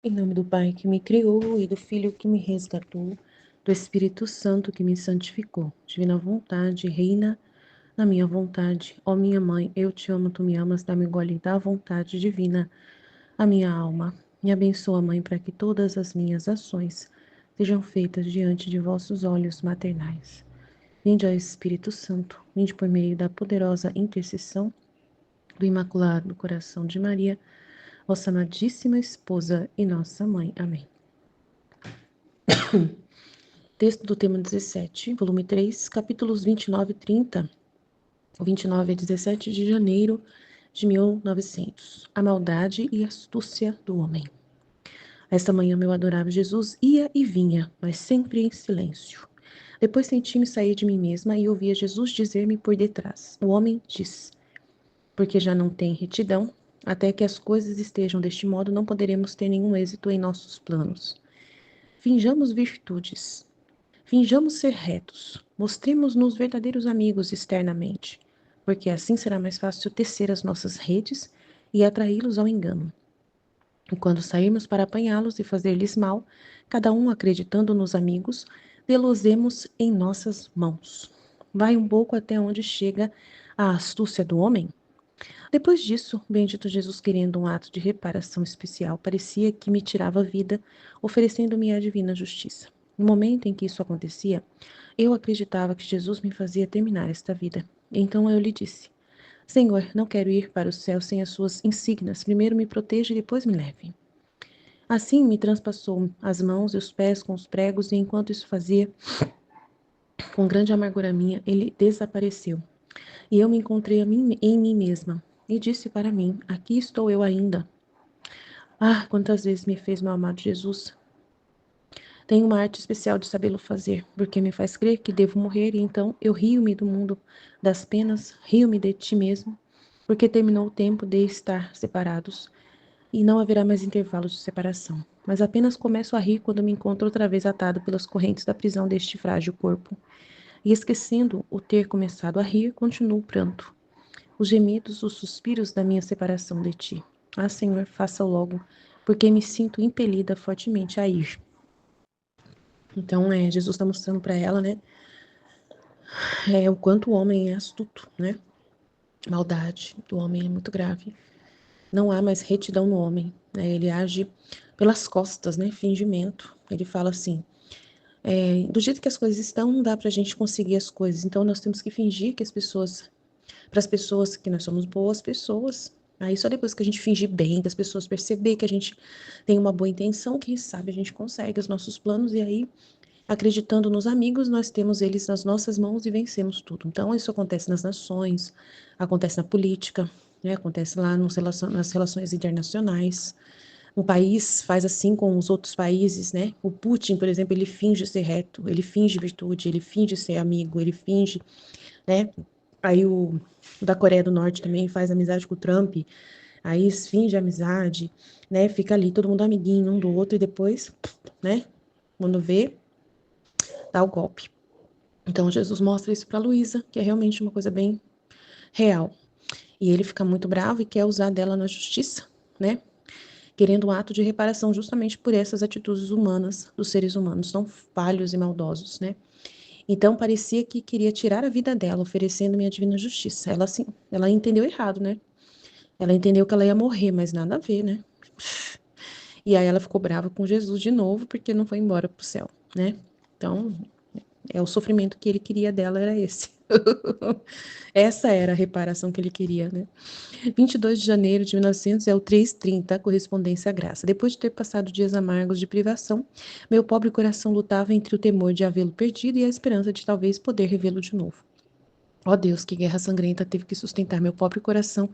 Em nome do Pai que me criou e do Filho que me resgatou, do Espírito Santo que me santificou. Divina vontade, reina na minha vontade. Ó minha mãe, eu te amo, tu me amas, dá-me gole da vontade divina a minha alma. Me abençoa, Mãe, para que todas as minhas ações sejam feitas diante de vossos olhos maternais. Vinde, ó Espírito Santo, vinde por meio da poderosa intercessão do Imaculado Coração de Maria, vossa amadíssima esposa e nossa mãe. Amém. Texto do tema 17, volume 3, capítulos 29 e 30, 29 a 17 de janeiro de 1900. A maldade e astúcia do homem. Esta manhã meu adorável Jesus ia e vinha, mas sempre em silêncio. Depois senti-me sair de mim mesma e ouvia Jesus dizer-me por detrás: o homem diz, porque já não tem retidão, até que as coisas estejam deste modo, não poderemos ter nenhum êxito em nossos planos. Finjamos virtudes. Finjamos ser retos, mostremos-nos verdadeiros amigos externamente, porque assim será mais fácil tecer as nossas redes e atraí-los ao engano. E quando sairmos para apanhá-los e fazer-lhes mal, cada um acreditando nos amigos, delosemos em nossas mãos. Vai um pouco até onde chega a astúcia do homem? Depois disso, bendito Jesus, querendo um ato de reparação especial, parecia que me tirava a vida, oferecendo-me a divina justiça. No momento em que isso acontecia, eu acreditava que Jesus me fazia terminar esta vida. Então eu lhe disse: Senhor, não quero ir para o céu sem as suas insígnias. Primeiro me proteja e depois me leve. Assim me transpassou as mãos e os pés com os pregos, e enquanto isso fazia, com grande amargura minha, ele desapareceu. E eu me encontrei em mim mesma, e disse para mim: Aqui estou eu ainda. Ah, quantas vezes me fez meu amado Jesus. Tenho uma arte especial de sabê-lo fazer, porque me faz crer que devo morrer, e então eu rio-me do mundo das penas, rio-me de ti mesmo, porque terminou o tempo de estar separados, e não haverá mais intervalos de separação. Mas apenas começo a rir quando me encontro outra vez atado pelas correntes da prisão deste frágil corpo. E esquecendo o ter começado a rir, continuo o pranto. Os gemidos, os suspiros da minha separação de ti. Ah, Senhor, faça logo, porque me sinto impelida fortemente a ir. Então, Jesus está mostrando para ela, né, o quanto o homem é astuto, né? A maldade do homem é muito grave. Não há mais retidão no homem, né? Ele age pelas costas, né? Fingimento. Ele fala assim: do jeito que as coisas estão, não dá para a gente conseguir as coisas. Então, nós temos que fingir que para as pessoas que nós somos boas pessoas. Aí só depois que a gente fingir bem, que as pessoas perceberem que a gente tem uma boa intenção, quem sabe a gente consegue os nossos planos e aí, acreditando nos amigos, nós temos eles nas nossas mãos e vencemos tudo. Então, isso acontece nas nações, acontece na política, né? Acontece lá nas relações internacionais. Um país faz assim com os outros países, né? O Putin, por exemplo, ele finge ser reto, ele finge virtude, ele finge ser amigo, ele finge, né? Aí o da Coreia do Norte também faz amizade com o Trump, aí finge amizade, né? Fica ali todo mundo amiguinho um do outro e depois, né? Quando vê, dá o golpe. Então Jesus mostra isso para Luísa, que é realmente uma coisa bem real. E ele fica muito bravo e quer usar dela na justiça, né? Querendo um ato de reparação justamente por essas atitudes humanas dos seres humanos, tão falhos e maldosos, né? Então parecia que queria tirar a vida dela, oferecendo-me a divina justiça. Ela assim, ela entendeu errado, né? Ela entendeu que ela ia morrer, mas nada a ver, né? E aí ela ficou brava com Jesus de novo porque não foi embora pro céu, né? Então, o sofrimento que ele queria dela era esse. Essa era a reparação que ele queria, né? 22 de janeiro de 1900 é o 3:30, correspondência à graça. Depois de ter passado dias amargos de privação, meu pobre coração lutava entre o temor de havê-lo perdido e a esperança de talvez poder revê-lo de novo. Ó Deus, que guerra sangrenta teve que sustentar meu pobre coração.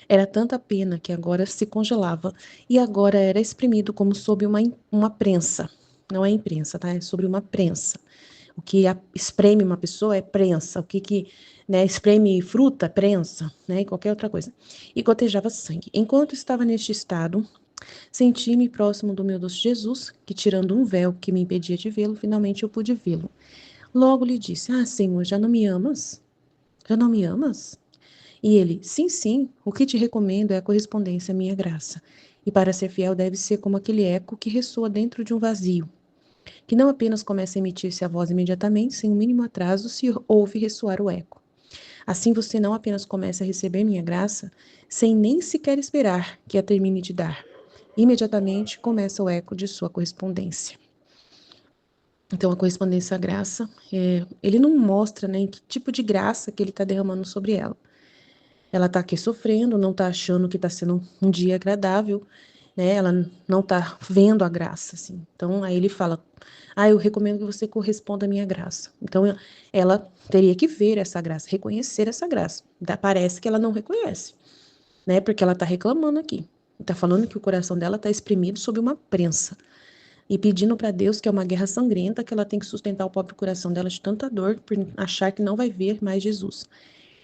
Era tanta pena que agora se congelava e agora era espremido como sob uma prensa. Não é imprensa, tá? É sobre uma prensa. O que espreme uma pessoa é prensa. O que né, espreme fruta, prensa, né? E qualquer outra coisa. E gotejava sangue. Enquanto estava neste estado, senti-me próximo do meu doce Jesus, que tirando um véu que me impedia de vê-lo, finalmente eu pude vê-lo. Logo lhe disse: Ah, Senhor, já não me amas? Já não me amas? E ele: Sim, sim, o que te recomendo é a correspondência à minha graça. E para ser fiel deve ser como aquele eco que ressoa dentro de um vazio, que não apenas começa a emitir-se a voz imediatamente, sem o mínimo atraso se ouve ressoar o eco. Assim você não apenas começa a receber minha graça, sem nem sequer esperar que a termine de dar. Imediatamente começa o eco de sua correspondência. Então, a correspondência à graça, ele não mostra, né, em que tipo de graça que ele está derramando sobre ela. Ela está aqui sofrendo, não está achando que está sendo um dia agradável, né? Ela não está vendo a graça, assim. Então, aí ele fala, eu recomendo que você corresponda à minha graça. Então, ela teria que ver essa graça, reconhecer essa graça. Parece que ela não reconhece, né? Porque ela está reclamando aqui. Está falando que o coração dela está exprimido sob uma prensa e pedindo para Deus, que é uma guerra sangrenta, que ela tem que sustentar o próprio coração dela de tanta dor por achar que não vai ver mais Jesus.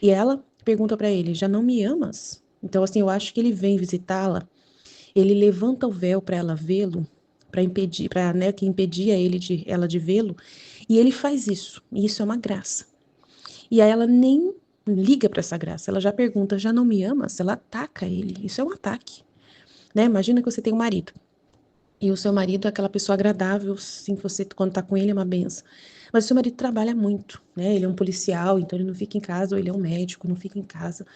E ela pergunta para ele: já não me amas? Então, assim, eu acho que ele vem visitá-la, ele levanta o véu para ela vê-lo, para impedir, para, né, que impedia ela de vê-lo, e ele faz isso. E isso é uma graça. E aí ela nem liga para essa graça, ela já pergunta: já não me amas? Ela ataca ele. Isso é um ataque, né? Imagina que você tem um marido. E o seu marido é aquela pessoa agradável, sim, que você, quando tá com ele, é uma benção. Mas o seu marido trabalha muito, né? Ele é um policial, então ele não fica em casa, ou ele é um médico, não fica em casa,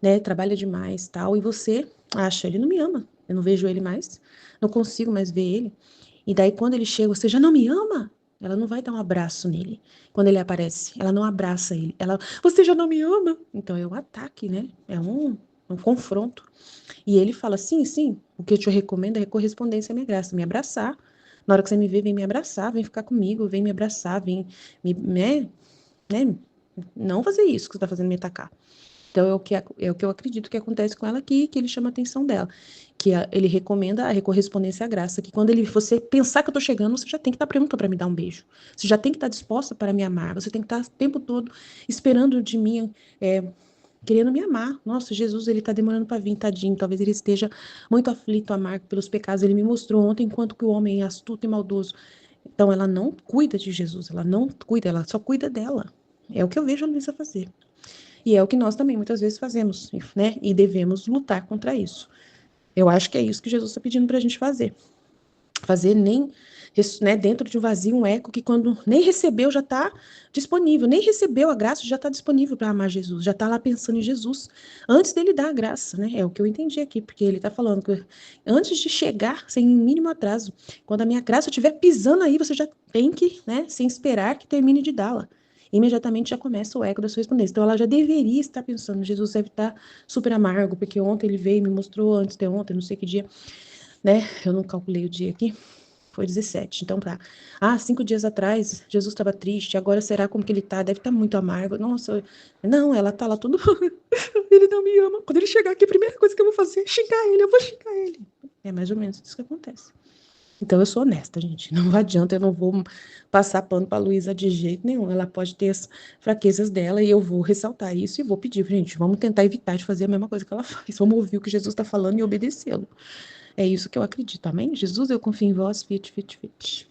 né? Trabalha demais, tal. E você acha, ele não me ama, eu não vejo ele mais, não consigo mais ver ele. E daí, quando ele chega, você já não me ama? Ela não vai dar um abraço nele. Quando ele aparece, ela não abraça ele. Você já não me ama? Então é um ataque, né? É um confronto. E ele fala: sim, sim, o que eu te recomendo é correspondência à minha graça, me abraçar. Na hora que você me vê, vem me abraçar, vem ficar comigo, vem me abraçar, vem né? Não fazer isso que você está fazendo, me atacar. Então é o que eu acredito que acontece com ela aqui, que ele chama a atenção dela. Que ele recomenda a correspondência à graça, que quando você pensar que eu tô chegando, você já tem que estar pronta para me dar um beijo. Você já tem que estar disposta para me amar. Você tem que estar o tempo todo esperando de mim, querendo me amar. Nossa, Jesus, ele tá demorando para vir, tadinho. Talvez ele esteja muito aflito, amargo pelos pecados. Ele me mostrou ontem, enquanto que o homem é astuto e maldoso. Então, ela não cuida de Jesus, ela não cuida, ela só cuida dela. É o que eu vejo a Luísa fazer. E é o que nós também muitas vezes fazemos, né? E devemos lutar contra isso. Eu acho que é isso que Jesus está pedindo para a gente fazer. Fazer nem, né, dentro de um vazio, um eco que quando nem recebeu já está disponível, nem recebeu a graça já está disponível para amar Jesus, já está lá pensando em Jesus, antes dele dar a graça, né? É o que eu entendi aqui, porque ele está falando que antes de chegar, sem mínimo atraso, quando a minha graça estiver pisando aí, você já tem que, né, sem esperar que termine de dá-la. Imediatamente já começa o eco da sua respondência. Então ela já deveria estar pensando, Jesus deve estar super amargo, porque ontem ele veio e me mostrou, antes de ontem, não sei que dia, né? Eu não calculei o dia aqui, foi 17. Então, 5 dias atrás, Jesus estava triste, agora será como que ele tá? Deve estar muito amargo. Nossa, não, ela tá lá tudo. Ele não me ama. Quando ele chegar aqui, a primeira coisa que eu vou fazer é xingar ele, eu vou xingar ele. É mais ou menos isso que acontece. Então, eu sou honesta, gente. Não adianta, eu não vou passar pano pra Luísa de jeito nenhum. Ela pode ter as fraquezas dela e eu vou ressaltar isso e vou pedir, gente, vamos tentar evitar de fazer a mesma coisa que ela faz. Vamos ouvir o que Jesus está falando e obedecê-lo. É isso que eu acredito, amém? Jesus, eu confio em vós, fit, fit, fit.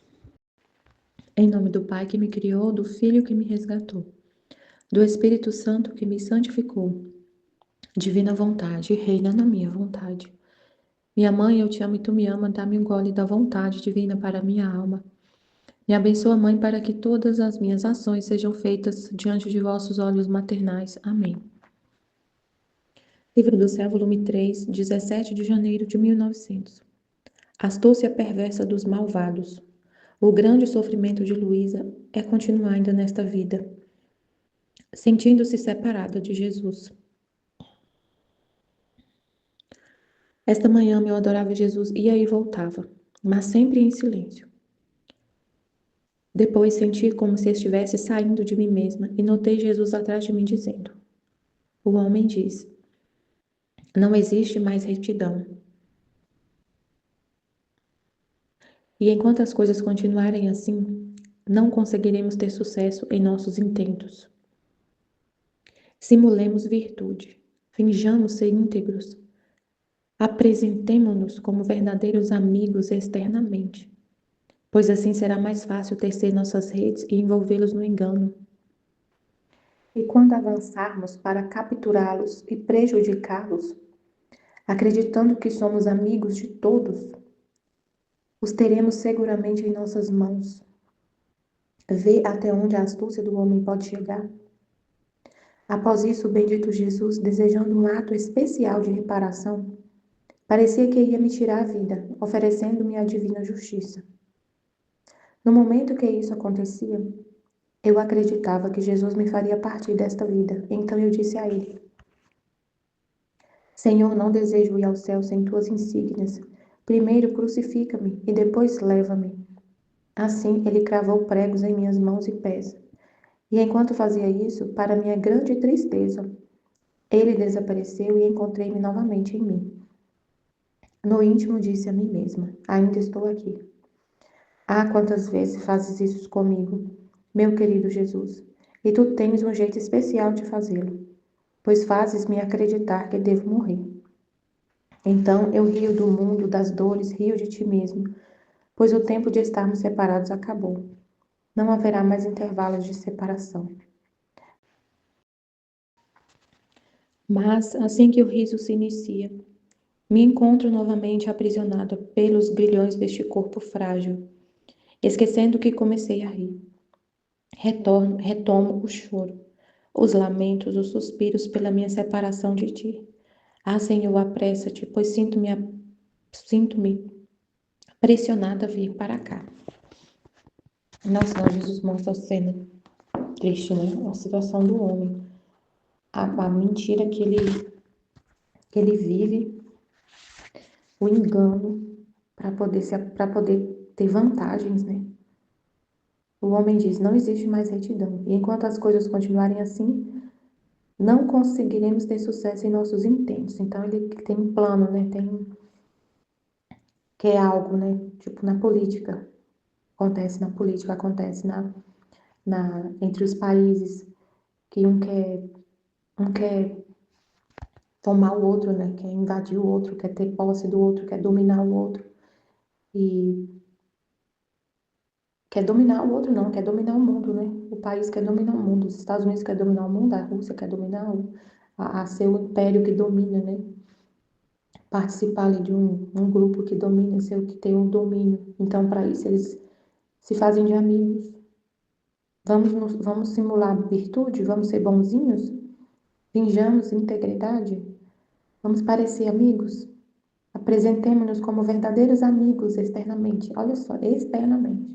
Em nome do Pai que me criou, do Filho que me resgatou, do Espírito Santo que me santificou, divina vontade, reina na minha vontade. Minha mãe, eu te amo e tu me ama, dá-me um gole da vontade divina para a minha alma. Me abençoa, Mãe, para que todas as minhas ações sejam feitas diante de vossos olhos maternais. Amém. Livro do Céu, volume 3, 17 de janeiro de 1900. Astúcia perversa dos malvados. O grande sofrimento de Luísa é continuar ainda nesta vida, sentindo-se separada de Jesus. Esta manhã, meu adorável Jesus ia e voltava, mas sempre em silêncio. Depois senti como se estivesse saindo de mim mesma e notei Jesus atrás de mim dizendo: o homem diz, não existe mais retidão. E enquanto as coisas continuarem assim, não conseguiremos ter sucesso em nossos intentos. Simulemos virtude, finjamos ser íntegros, apresentemo-nos como verdadeiros amigos externamente, pois assim será mais fácil tecer nossas redes e envolvê-los no engano. E quando avançarmos para capturá-los e prejudicá-los, acreditando que somos amigos de todos, os teremos seguramente em nossas mãos. Vê até onde a astúcia do homem pode chegar. Após isso, o bendito Jesus, desejando um ato especial de reparação, parecia que ia me tirar a vida, oferecendo-me a divina justiça. No momento que isso acontecia, eu acreditava que Jesus me faria partir desta vida. Então eu disse a ele: Senhor, não desejo ir ao céu sem tuas insígnias. Primeiro crucifica-me e depois leva-me. Assim ele cravou pregos em minhas mãos e pés. E enquanto fazia isso, para minha grande tristeza, ele desapareceu e encontrei-me novamente em mim. No íntimo disse a mim mesma: ainda estou aqui. Ah, quantas vezes fazes isso comigo, meu querido Jesus, e tu tens um jeito especial de fazê-lo, pois fazes-me acreditar que devo morrer. Então eu rio do mundo, das dores, rio de ti mesmo, pois o tempo de estarmos separados acabou. Não haverá mais intervalos de separação. Mas, assim que o riso se inicia, me encontro novamente aprisionada pelos grilhões deste corpo frágil, esquecendo que comecei a rir. Retomo o choro, os lamentos, os suspiros pela minha separação de ti. Ah, Senhor, apressa-te, pois sinto-me pressionada a vir para cá. Nossa, Jesus mostra a cena triste, né? A situação do homem, a mentira que ele vive, o engano para poder ter vantagens, né? O homem diz: não existe mais retidão. E enquanto as coisas continuarem assim, não conseguiremos ter sucesso em nossos intentos. Então ele tem um plano, né? Que é algo, né? Tipo na política. Acontece na política, acontece entre os países, que um quer tomar o outro, né? Quer invadir o outro, quer ter posse do outro, quer dominar o outro. E quer dominar o outro, não, quer dominar o mundo, né? O país quer dominar o mundo, os Estados Unidos quer dominar o mundo, a Rússia quer dominar a ser o império que domina, né? Participar ali de um grupo que domina, ser o que tem o domínio. Então, para isso, eles se fazem de amigos. Vamos simular virtude? Vamos ser bonzinhos? Finjamos integridade? Vamos parecer amigos? Apresentemos-nos como verdadeiros amigos externamente. Olha só, externamente.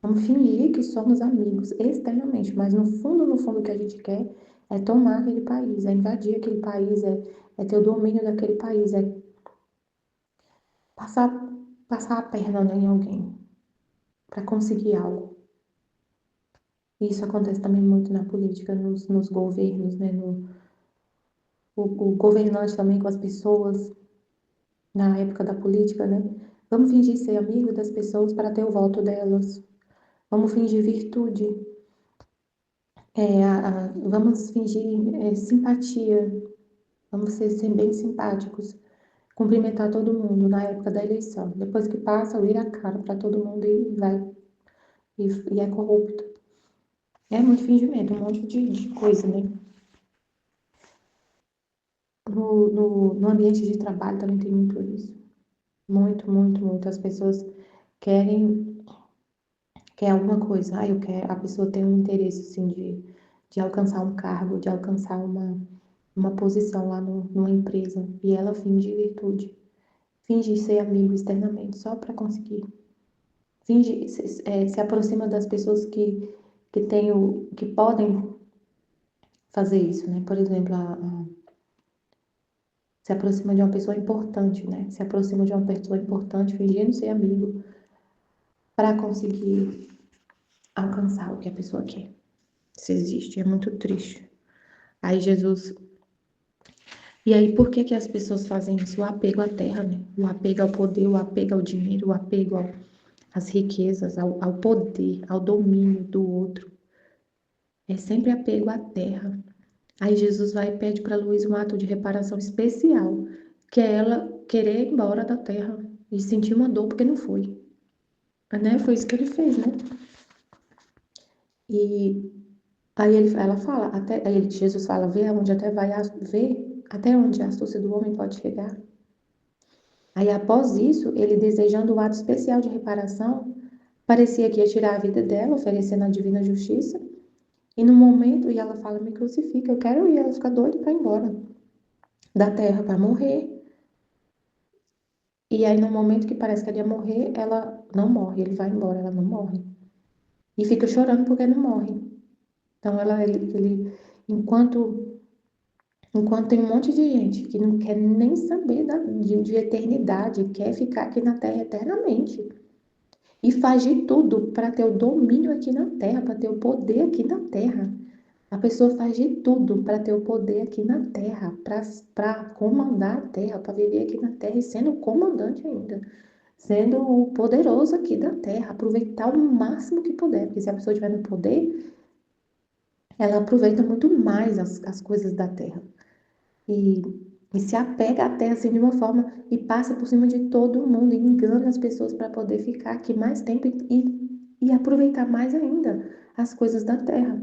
Vamos fingir que somos amigos externamente, mas no fundo, o que a gente quer é tomar aquele país, é invadir aquele país, é ter o domínio daquele país, é passar, passar a perna, né, em alguém para conseguir algo. Isso acontece também muito na política, nos governos, né? O governante também com as pessoas, na época da política, né? Vamos fingir ser amigo das pessoas para ter o voto delas. Vamos fingir virtude. Vamos fingir simpatia. Vamos ser bem simpáticos. Cumprimentar todo mundo na época da eleição. Depois que passa, vira a cara para todo mundo e vai. E é corrupto. É muito fingimento, um monte de coisa, né? No ambiente de trabalho também tem muito isso. Muito, muito, muito. As pessoas querem, quer alguma coisa. A pessoa tem um interesse, assim, de alcançar um cargo, de alcançar uma posição lá numa empresa. E ela finge virtude. Finge ser amigo externamente, só para conseguir. Finge, se aproxima das pessoas que podem fazer isso, né? Por exemplo, se aproxima de uma pessoa importante, né? Se aproxima de uma pessoa importante, fingindo ser amigo, para conseguir alcançar o que a pessoa quer. Isso existe, é muito triste. Aí Jesus. E aí, por que que as pessoas fazem isso? O apego à terra, né? O apego ao poder, o apego ao dinheiro, o apego às riquezas, ao poder, ao domínio do outro. É sempre apego à terra. Aí Jesus vai e pede para Luísa um ato de reparação especial, que é ela querer ir embora da terra e sentir uma dor porque não foi. Né? Foi isso que ele fez, né? E aí ela fala, Jesus fala, vê aonde até vai ver Até onde a astúcia do homem pode chegar? Aí, após isso, ele desejando o ato especial de reparação, parecia que ia tirar a vida dela, oferecendo a divina justiça. E no momento, e ela fala, me crucifica, eu quero ir. Ela fica doida para ir embora da terra para morrer. E aí, no momento que parece que ela ia morrer, ela não morre, ele vai embora, ela não morre. E fica chorando porque não morre. Então, enquanto, enquanto tem um monte de gente que não quer nem saber de eternidade, quer ficar aqui na terra eternamente. E faz de tudo para ter o domínio aqui na terra, para ter o poder aqui na terra. A pessoa faz de tudo para ter o poder aqui na terra, para comandar a terra, para viver aqui na terra e sendo comandante ainda, sendo o poderoso aqui da terra, aproveitar o máximo que puder, porque se a pessoa estiver no poder, ela aproveita muito mais as coisas da terra e, e se apega à terra assim de uma forma e passa por cima de todo mundo e engana as pessoas para poder ficar aqui mais tempo e aproveitar mais ainda as coisas da terra.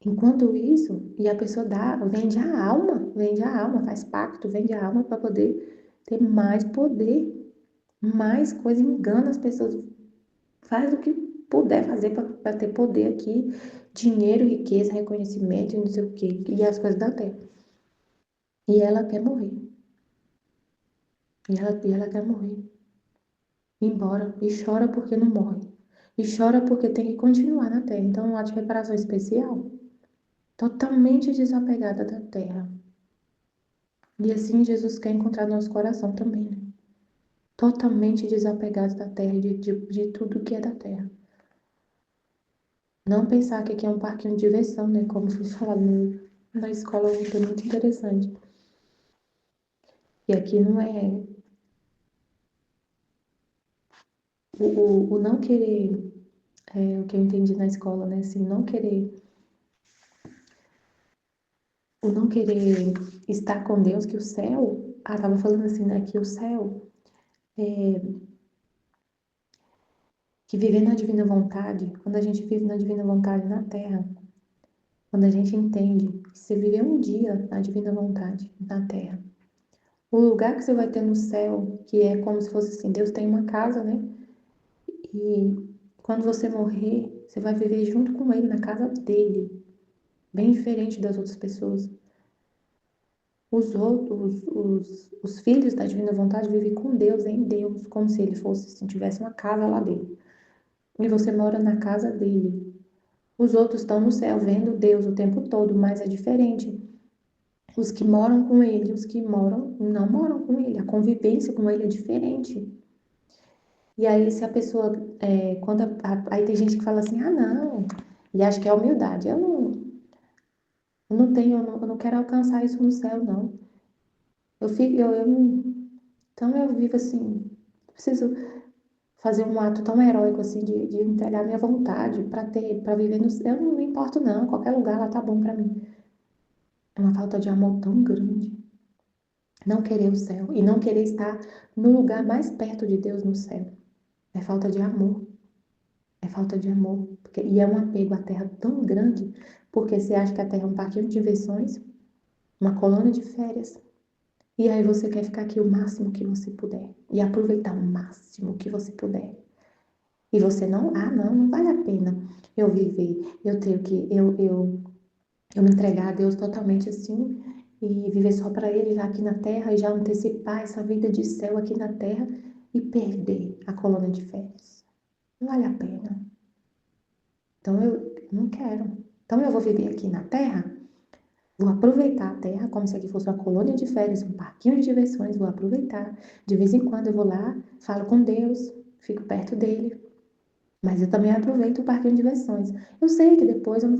Enquanto isso, e a pessoa vende a alma, faz pacto, vende a alma para poder ter mais poder, mais coisa, engana as pessoas, faz o que puder fazer para ter poder aqui, dinheiro, riqueza, reconhecimento, não sei o quê, e as coisas da terra. E ela quer morrer, e ela quer morrer, ir embora, e chora porque não morre, e chora porque tem que continuar na terra. Então, é um ato de reparação especial, totalmente desapegada da terra. E assim Jesus quer encontrar nosso coração também, né? Totalmente desapegados da terra e de tudo que é da terra. Não pensar que aqui é um parquinho de diversão, né? Como foi falado na escola ontem, é muito interessante. E aqui não é o não querer, o que eu entendi na escola, né? Assim, o não querer estar com Deus, que o céu, tava falando assim, né? Que o céu, que viver na divina vontade, quando a gente vive na divina vontade na terra, quando a gente entende que você viver um dia na divina vontade na terra, o lugar que você vai ter no céu, que é como se fosse assim, Deus tem uma casa, né? E quando você morrer, você vai viver junto com ele na casa dele, bem diferente das outras pessoas. Os outros, os filhos da divina vontade vivem com Deus, em Deus, como se ele fosse, se tivesse uma casa lá dele. E você mora na casa dele. Os outros estão no céu vendo Deus o tempo todo, mas é diferente. Os que moram com ele, os que não moram com ele, a convivência com ele é diferente. E aí, se a pessoa, aí tem gente que fala assim, não, e acho que é humildade. Eu não tenho, eu não quero alcançar isso no céu, não. Eu fico, então eu vivo assim, preciso fazer um ato tão heróico assim de entregar minha vontade para viver no céu. Eu não me importo, não, qualquer lugar lá tá bom para mim. É uma falta de amor tão grande. Não querer o céu e não querer estar no lugar mais perto de Deus no céu. É falta de amor. É falta de amor. E é um apego à terra tão grande, porque você acha que a terra é um parquinho de diversões, uma colônia de férias. E aí você quer ficar aqui o máximo que você puder. E aproveitar o máximo que você puder. E você não vale a pena eu viver. Eu tenho que, eu me entregar a Deus totalmente assim e viver só para Ele já aqui na terra e já antecipar essa vida de céu aqui na terra e perder a colônia de férias. Não vale a pena. Então eu não quero. Então eu vou viver aqui na terra, vou aproveitar a terra como se aqui fosse uma colônia de férias, um parquinho de diversões, vou aproveitar. De vez em quando eu vou lá, falo com Deus, fico perto dele. Mas eu também aproveito o parquinho de diversões. Eu sei que depois eu não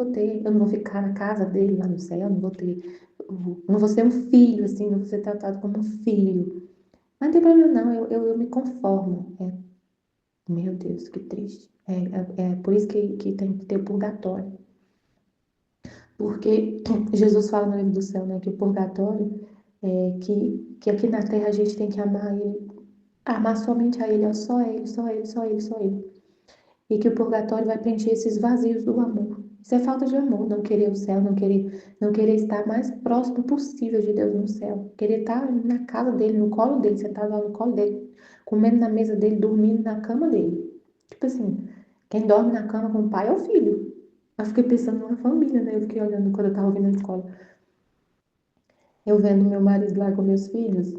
vou ficar na casa dele lá no céu, não vou ser um filho, assim, não vou ser tratado como um filho. Mas não tem problema não, eu me conformo. Meu Deus, que triste. É por isso que tem que ter o purgatório. Porque Jesus fala no livro do céu, né, que o purgatório que aqui na terra a gente tem que amar ele, amar somente a ele, só ele, só ele, só ele, só ele. E que o purgatório vai preencher esses vazios do amor. Isso é falta de amor, não querer o céu, não querer estar mais próximo possível de Deus no céu. Querer estar na casa dele, no colo dele, sentado lá no colo dele, comendo na mesa dele, dormindo na cama dele. Tipo assim, quem dorme na cama com o pai é o filho. Eu fiquei pensando numa família, né? Eu fiquei olhando quando eu tava ouvindo na escola. Eu vendo meu marido lá com meus filhos,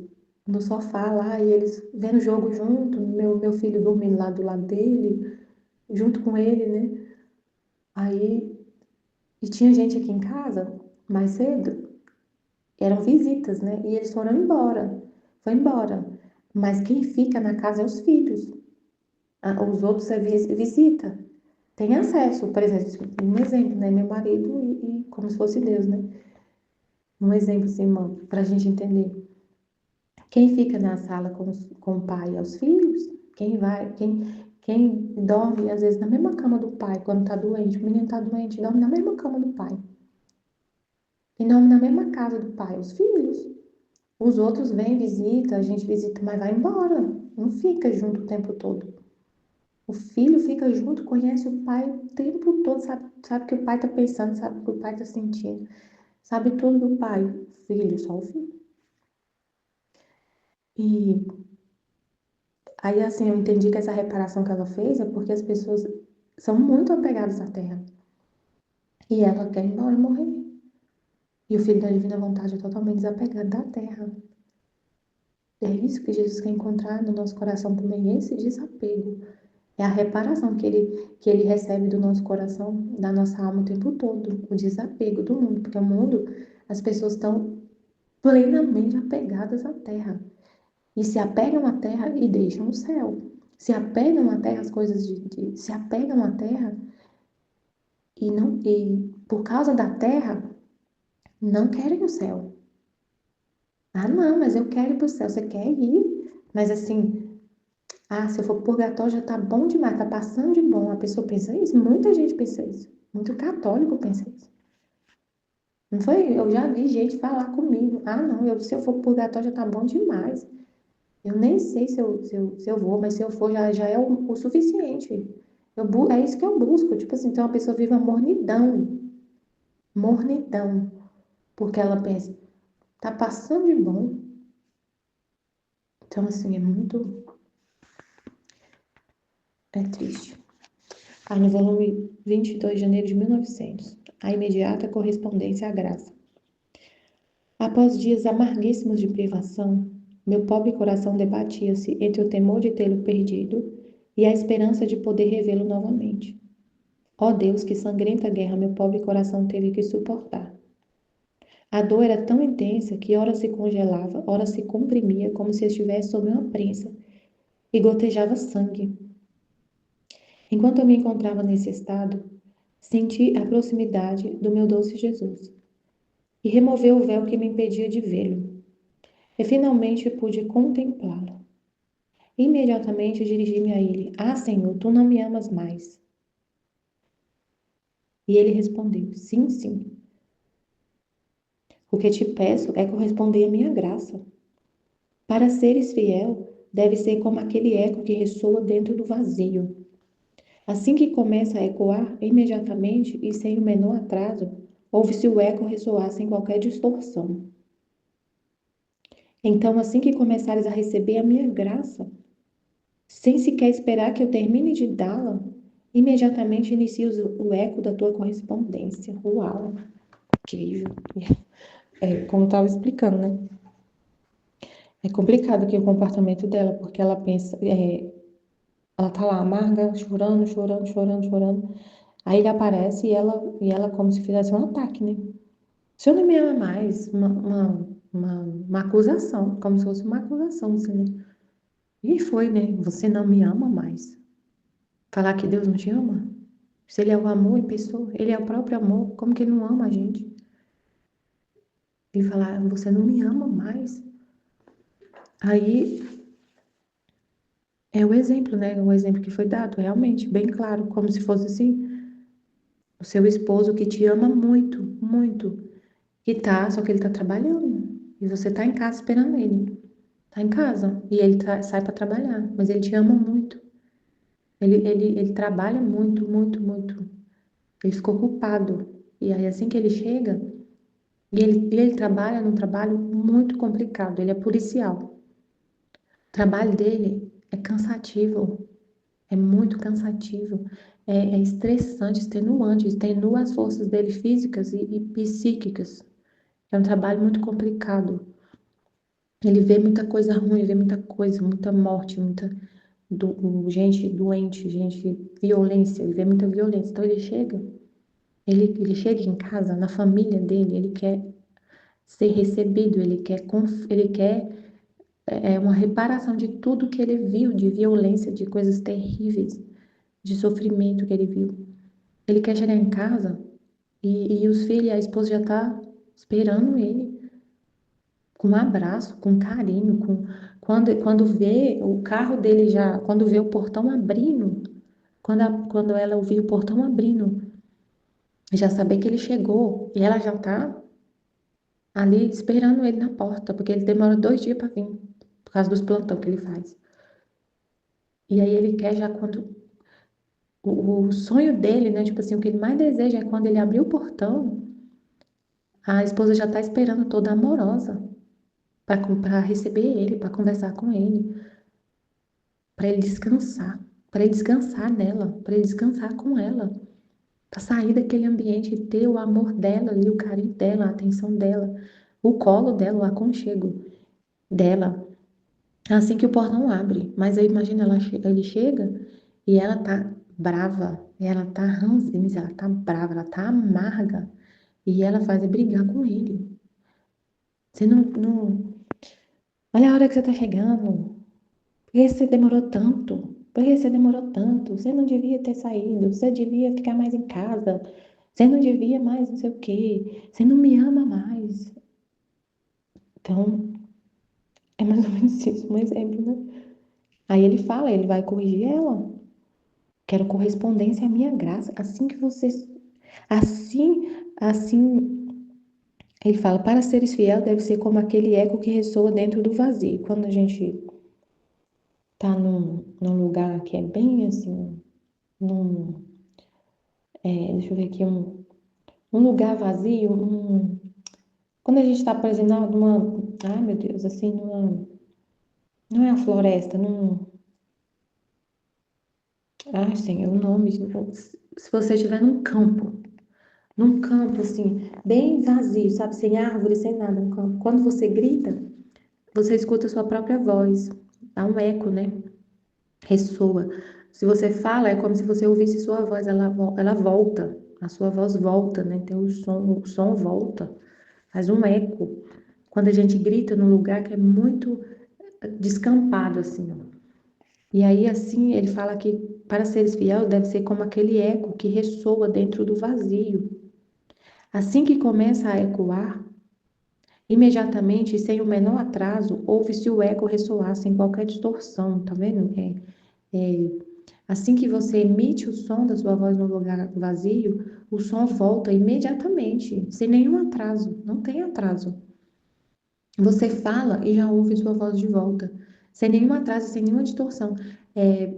no sofá lá, e eles vendo o jogo junto, meu filho dormindo lá do lado dele, junto com ele, né? Aí, e tinha gente aqui em casa, mais cedo, eram visitas, né? E eles foram embora, foi embora. Mas quem fica na casa é os filhos. Os outros é visita. Tem acesso, por exemplo, um exemplo, né? Meu marido e como se fosse Deus, né? Um exemplo, assim, irmão, pra gente entender. Quem fica na sala com o pai é os filhos. Quem dorme, às vezes, na mesma cama do pai, quando tá doente, o menino tá doente, dorme na mesma cama do pai. E dorme na mesma casa do pai, os filhos. Os outros vêm, visita, a gente visita, mas vai embora. Não fica junto o tempo todo. O filho fica junto, conhece o pai o tempo todo, sabe o que o pai tá pensando, sabe o que o pai tá sentindo, sabe tudo do pai. O filho, só o filho. E aí, assim, eu entendi que essa reparação que ela fez é porque as pessoas são muito apegadas à terra. E ela quer ir embora morrer. E o filho da divina vontade é totalmente desapegado da terra. É isso que Jesus quer encontrar no nosso coração também, esse desapego. É a reparação que ele recebe do nosso coração, da nossa alma o tempo todo. O desapego do mundo. Porque o mundo, as pessoas estão plenamente apegadas à terra. E se apegam à terra e deixam o céu. Se apegam à terra, as coisas se apegam à terra e por causa da terra não querem o céu. Ah, não, mas eu quero ir para o céu. Você quer ir? Mas assim, se eu for pro purgatório já tá bom demais, tá passando de bom. A pessoa pensa isso, muita gente pensa isso. Muito católico pensa isso. Não foi? Eu já vi gente falar comigo. Ah, não, se eu for pro purgatório já tá bom demais. Eu nem sei se eu vou, mas se eu for já é o suficiente. É isso que eu busco. Tipo assim, então a pessoa vive uma mornidão. Mornidão. Porque ela pensa, tá passando de bom. Então, assim, é triste. No volume 22 de janeiro de 1900, a imediata correspondência à graça. Após dias amarguíssimos de privação, meu pobre coração debatia-se entre o temor de tê-lo perdido e a esperança de poder revê-lo novamente. Ó Deus, que sangrenta guerra meu pobre coração teve que suportar. A dor era tão intensa que ora se congelava, ora se comprimia como se estivesse sob uma prensa e gotejava sangue. Enquanto eu me encontrava nesse estado, senti a proximidade do meu doce Jesus e removeu o véu que me impedia de vê-lo. E finalmente pude contemplá-lo. Imediatamente dirigi-me a ele: Ah, Senhor, tu não me amas mais. E ele respondeu: Sim, sim. O que te peço é corresponder à minha graça. Para seres fiel, deve ser como aquele eco que ressoa dentro do vazio. Assim que começa a ecoar, imediatamente e sem o menor atraso, ouve-se o eco ressoar sem qualquer distorção. Então, assim que começares a receber a minha graça, sem sequer esperar que eu termine de dá-la, imediatamente inicia o eco da tua correspondência. Uau! Incrível! Como eu estava explicando, né? É complicado aqui o comportamento dela, porque ela pensa, ela tá lá amarga, chorando, chorando, chorando, chorando. Aí ele aparece e ela como se fizesse um ataque, né? O senhor não me ama mais, uma acusação, como se fosse uma acusação, assim, né? E foi, né? Você não me ama mais. Falar que Deus não te ama? Se ele é o amor em pessoa, ele é o próprio amor, como que ele não ama a gente? E falar, você não me ama mais. Aí é o exemplo, né? O exemplo que foi dado, realmente, bem claro, como se fosse assim, o seu esposo que te ama muito, muito, que só que ele tá trabalhando. E você tá em casa esperando ele. Tá em casa. E ele sai para trabalhar, mas ele te ama muito. Ele trabalha muito, muito, muito. Ele ficou culpado. E aí, assim que ele chega, e ele trabalha num trabalho muito complicado, ele é policial. O trabalho dele é cansativo, é muito cansativo, é estressante, extenuante, extenua as forças dele físicas e psíquicas. É um trabalho muito complicado. Ele vê muita coisa ruim, vê muita coisa, muita morte, gente doente, gente, violência, ele vê muita violência. Então ele chega em casa, na família dele, ele quer ser recebido, ele quer uma reparação de tudo que ele viu, de violência, de coisas terríveis, de sofrimento que ele viu. Ele quer chegar em casa e os filhos e a esposa já tá esperando ele com um abraço, com carinho, quando vê o carro dele já, quando vê o portão abrindo, quando ela ouvir o portão abrindo, já saber que ele chegou e ela já tá ali esperando ele na porta, porque ele demora 2 dias para vir, por causa dos plantão que ele faz. E aí ele quer já quando o sonho dele, né, tipo assim, o que ele mais deseja é quando ele abrir o portão, a esposa já tá esperando toda amorosa para receber ele, para conversar com ele, para ele descansar nela, para ele descansar com ela, para sair daquele ambiente e ter o amor dela ali, o carinho dela, a atenção dela, o colo dela, o aconchego dela. Assim que o portão abre, mas aí imagina, ele chega e ela tá brava, ela tá ranzinza, ela tá brava, ela tá amarga, e ela faz é brigar com ele. Você não... Olha a hora que você tá chegando. Por que você demorou tanto? Por que você demorou tanto? Você não devia ter saído, você devia ficar mais em casa, você não devia mais não sei o quê, você não me ama mais. Então, é mais ou menos isso, um exemplo, né? Aí ele fala, ele vai corrigir ela. Quero correspondência à minha graça. Assim que vocês. Assim, ele fala, para seres fiel deve ser como aquele eco que ressoa dentro do vazio. Quando a gente tá num lugar que é bem assim, num, deixa eu ver aqui, um lugar vazio, quando a gente tá, por exemplo, ai meu Deus, assim, não é uma floresta, sim, é o nome, se você estiver num campo assim, bem vazio, sabe, sem árvore, sem nada no campo, quando você grita, você escuta a sua própria voz, dá um eco, né? Ressoa. Se você fala, é como se você ouvisse sua voz, ela volta, a sua voz volta, né? Tem o som volta, faz um eco. Quando a gente grita num lugar que é muito descampado, assim, ó. E aí, assim, ele fala que para seres fiel deve ser como aquele eco que ressoa dentro do vazio. Assim que começa a ecoar, imediatamente, sem o menor atraso, ouve-se o eco ressoar sem qualquer distorção, tá vendo? Assim que você emite o som da sua voz no lugar vazio, o som volta imediatamente, sem nenhum atraso, não tem atraso. Você fala e já ouve sua voz de volta, sem nenhum atraso, sem nenhuma distorção, é,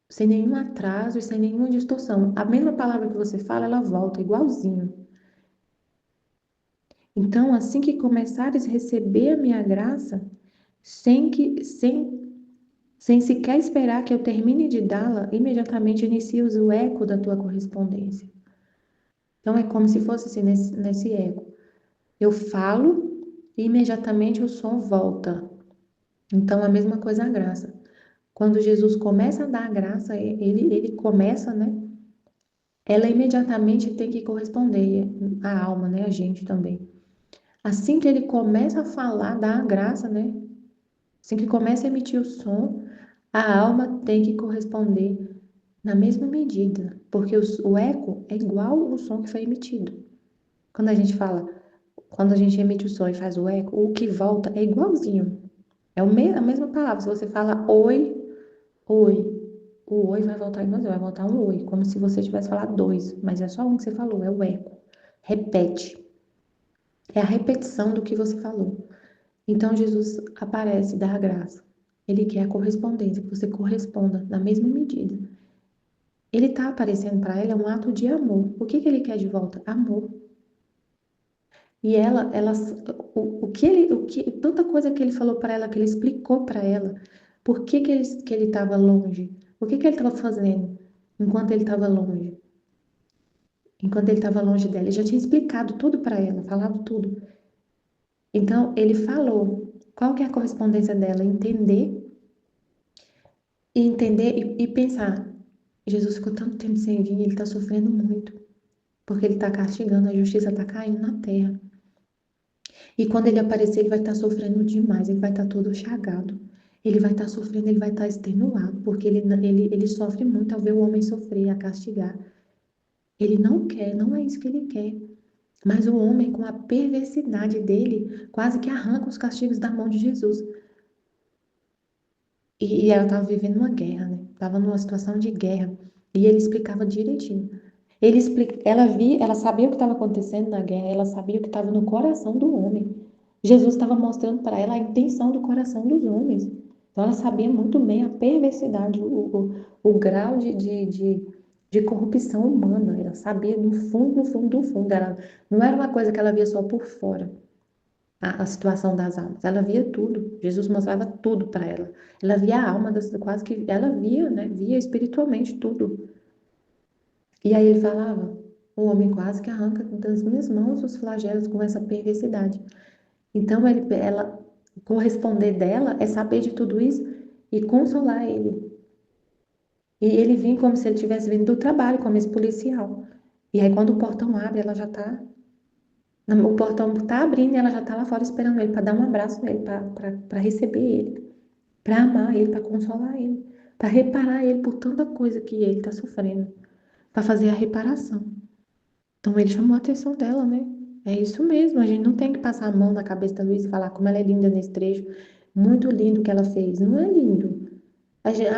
sem nenhum atraso e sem nenhuma distorção. A mesma palavra que você fala, ela volta igualzinho. Então, assim que começares a receber a minha graça, sem sequer esperar que eu termine de dá-la, imediatamente inicia o eco da tua correspondência. Então, é como se fosse assim, nesse eco. Eu falo e imediatamente o som volta. Então, a mesma coisa a graça. Quando Jesus começa a dar a graça, ele começa, né? Ela imediatamente tem que corresponder, a alma, né? A gente também. Assim que ele começa a falar, dar a graça, né? Assim que começa a emitir o som, a alma tem que corresponder na mesma medida, porque o eco é igual ao som que foi emitido. Quando a gente fala, quando a gente emite o som e faz o eco, o que volta é igualzinho. É a mesma palavra. Se você fala oi, oi, o oi vai voltar igualzinho, vai voltar um oi, como se você tivesse falado dois, mas é só um que você falou, é o eco. Repete. É a repetição do que você falou. Então Jesus aparece, dá a graça. Ele quer a correspondência, que você corresponda na mesma medida. Ele está aparecendo para ela é um ato de amor. O que que ele quer de volta? Amor. E ela, o que ele, o que, tanta coisa que ele falou para ela, que ele explicou para ela, por que ele estava longe, o que ele estava fazendo enquanto ele estava longe, enquanto ele estava longe dela. Ele já tinha explicado tudo para ela, falado tudo. Então ele falou. Qual que é a correspondência dela? Entender e pensar. Jesus ficou tanto tempo sem vir, ele está sofrendo muito, porque ele está castigando, a justiça está caindo na terra. E quando ele aparecer, ele vai estar sofrendo demais, ele vai estar todo chagado. Ele vai estar sofrendo, ele vai estar extenuado, porque ele sofre muito ao ver o homem sofrer, a castigar. Ele não quer, não é isso que ele quer. Mas o homem, com a perversidade dele, quase que arranca os castigos da mão de Jesus. E ela estava vivendo uma guerra, né? Estava numa situação de guerra. E ele explicava direitinho. Ela sabia o que estava acontecendo na guerra, ela sabia o que estava no coração do homem. Jesus estava mostrando para ela a intenção do coração dos homens. Então ela sabia muito bem a perversidade, o grau de corrupção humana. Ela sabia no fundo, no fundo, do fundo. Não era uma coisa que ela via só por fora a situação das almas. Ela via tudo. Jesus mostrava tudo para ela. Ela via a alma das quase que ela via, né? Via espiritualmente tudo. E aí ele falava: o homem quase que arranca das minhas mãos os flagelos com essa perversidade. Então ela corresponder dela é saber de tudo isso e consolar ele. E ele vinha como se ele tivesse vindo do trabalho, como esse policial. E aí quando o portão abre, ela já tá o portão tá abrindo e ela já tá lá fora esperando ele para dar um abraço nele, para receber ele, para amar ele, para consolar ele, para reparar ele por tanta coisa que ele tá sofrendo, para fazer a reparação. Então ele chamou a atenção dela, né? É isso mesmo, a gente não tem que passar a mão na cabeça da Luísa e falar como ela é linda nesse trecho. Muito lindo o que ela fez. Não é lindo.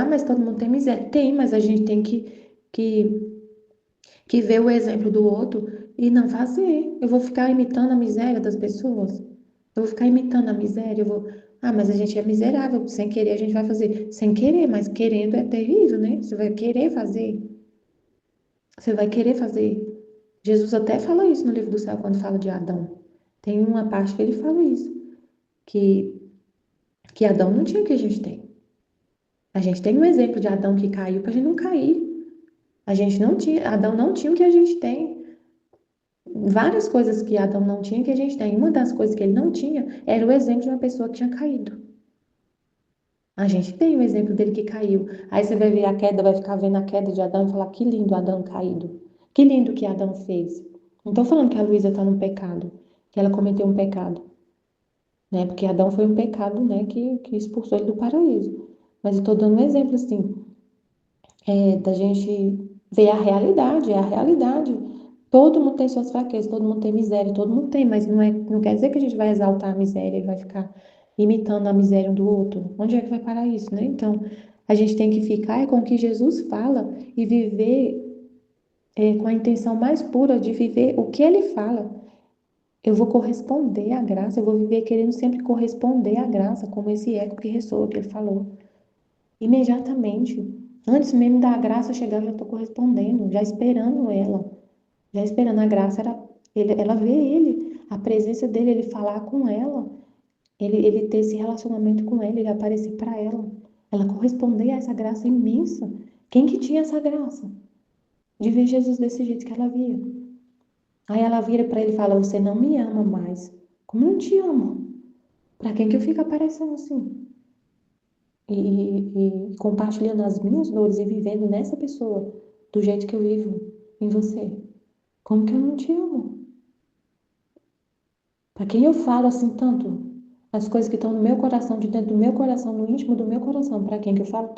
Mas todo mundo tem miséria. Tem, mas a gente tem que, que ver o exemplo do outro e não fazer. Eu vou ficar imitando a miséria das pessoas? Eu vou ficar imitando a miséria? Eu vou. Ah, mas a gente é miserável. Sem querer a gente vai fazer. Sem querer, mas querendo é terrível, né? Você vai querer fazer. Você vai querer fazer. Jesus até fala isso no livro do céu quando fala de Adão. Tem uma parte que ele fala isso, que, que Adão não tinha o que a gente tem. A gente tem um exemplo de Adão que caiu para a gente não cair. A gente não tinha, Adão não tinha o que a gente tem. Várias coisas que Adão não tinha que a gente tem. Uma das coisas que ele não tinha era o exemplo de uma pessoa que tinha caído. A gente tem o exemplo dele que caiu. Aí você vai ver a queda, vai ficar vendo a queda de Adão e falar que lindo Adão caído. Que lindo que Adão fez. Não estou falando que a Luísa está no pecado, que ela cometeu um pecado, né? Porque Adão foi um pecado, né, que expulsou ele do paraíso. Mas eu estou dando um exemplo, assim, da gente ver a realidade, é a realidade. Todo mundo tem suas fraquezas, todo mundo tem miséria, todo mundo tem, mas não quer dizer que a gente vai exaltar a miséria e vai ficar imitando a miséria um do outro. Onde é que vai parar isso, né? Então, a gente tem que ficar com o que Jesus fala e viver com a intenção mais pura de viver o que ele fala. Eu vou corresponder à graça, eu vou viver querendo sempre corresponder à graça, como esse eco que ressoa, que ele falou. Imediatamente. Antes mesmo da graça chegar, eu já estou correspondendo, já esperando ela. Já esperando a graça, ela vê ele, a presença dele, ele falar com ela, ele ter esse relacionamento com ela, ele aparecer para ela. Ela corresponder a essa graça imensa. Quem que tinha essa graça? De ver Jesus desse jeito que ela via. Aí ela vira para ele e fala: Você não me ama mais. Como eu não te amo? Para quem que eu fico aparecendo assim? E compartilhando as minhas dores e vivendo nessa pessoa do jeito que eu vivo em você. Como que eu não te amo? Para quem eu falo assim tanto? As coisas que estão no meu coração, de dentro do meu coração, no íntimo do meu coração. Para quem que eu falo?